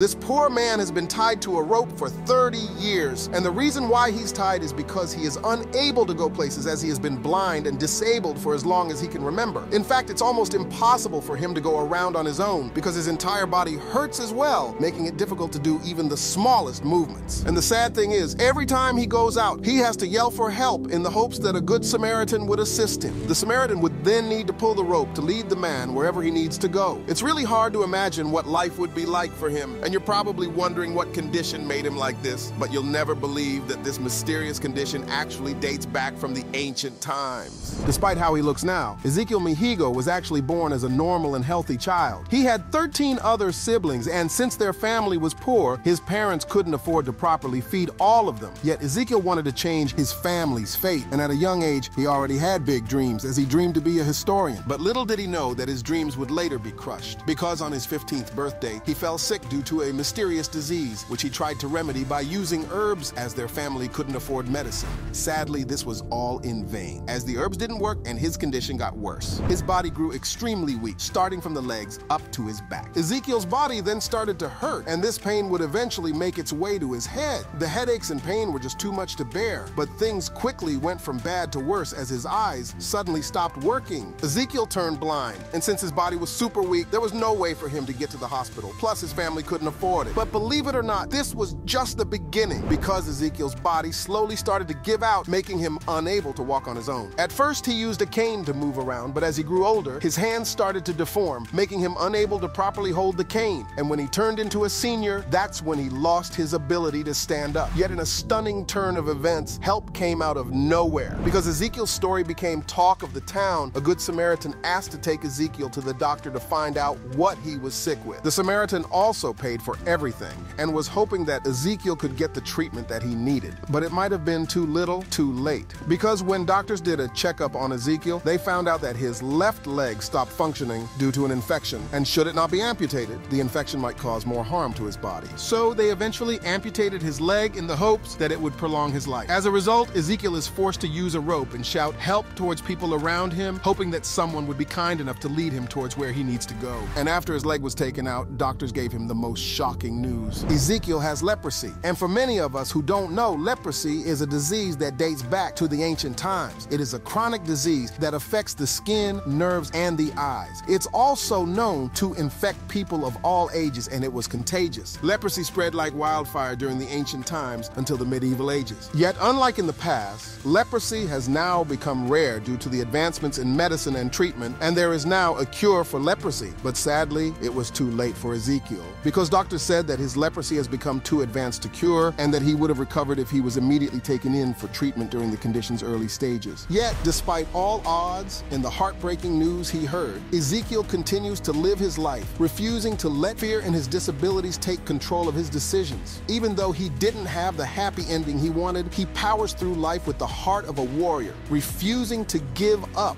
This poor man has been tied to a rope for 30 years, and the reason why he's tied is because he is unable to go places as he has been blind and disabled for as long as he can remember. In fact, it's almost impossible for him to go around on his own because his entire body hurts as well, making it difficult to do even the smallest movements. And the sad thing is, every time he goes out, he has to yell for help in the hopes that a good Samaritan would assist him. The Samaritan would then need to pull the rope to lead the man wherever he needs to go. It's really hard to imagine what life would be like for him. And you're probably wondering what condition made him like this, but you'll never believe that this mysterious condition actually dates back from the ancient times. Despite how he looks now, Ezekiel Mihigo was actually born as a normal and healthy child. He had 13 other siblings, and since their family was poor, his parents couldn't afford to properly feed all of them. Yet Ezekiel wanted to change his family's fate, and at a young age, he already had big dreams as he dreamed to be a historian. But little did he know that his dreams would later be crushed, because on his 15th birthday, he fell sick due to a mysterious disease, which he tried to remedy by using herbs as their family couldn't afford medicine. Sadly, this was all in vain, as the herbs didn't work and his condition got worse. His body grew extremely weak, starting from the legs up to his back. Ezekiel's body then started to hurt, and this pain would eventually make its way to his head. The headaches and pain were just too much to bear, but things quickly went from bad to worse as his eyes suddenly stopped working. Ezekiel turned blind, and since his body was super weak, there was no way for him to get to the hospital. Plus, his family couldn't afford it. But believe it or not, this was just the beginning, because Ezekiel's body slowly started to give out, making him unable to walk on his own. At first, he used a cane to move around, but as he grew older, his hands started to deform, making him unable to properly hold the cane. And when he turned into a senior, that's when he lost his ability to stand up. Yet in a stunning turn of events, help came out of nowhere. Because Ezekiel's story became talk of the town, a good Samaritan asked to take Ezekiel to the doctor to find out what he was sick with. The Samaritan also paid for everything and was hoping that Ezekiel could get the treatment that he needed. But it might have been too little, too late. Because when doctors did a checkup on Ezekiel, they found out that his left leg stopped functioning due to an infection. And should it not be amputated, the infection might cause more harm to his body. So they eventually amputated his leg in the hopes that it would prolong his life. As a result, Ezekiel is forced to use a rope and shout help towards people around him, hoping that someone would be kind enough to lead him towards where he needs to go. And after his leg was taken out, doctors gave him the most shocking news. Ezekiel has leprosy. And for many of us who don't know, leprosy is a disease that dates back to the ancient times. It is a chronic disease that affects the skin, nerves, and the eyes. It's also known to infect people of all ages, and it was contagious. Leprosy spread like wildfire during the ancient times until the medieval ages. Yet, unlike in the past, leprosy has now become rare due to the advancements in medicine and treatment, and there is now a cure for leprosy. But sadly, it was too late for Ezekiel, because doctors said that his leprosy has become too advanced to cure, and that he would have recovered if he was immediately taken in for treatment during the condition's early stages. Yet, despite all odds and the heartbreaking news he heard, Ezekiel continues to live his life, refusing to let fear and his disabilities take control of his decisions. Even though he didn't have the happy ending he wanted, he powers through life with the heart of a warrior, refusing to give up.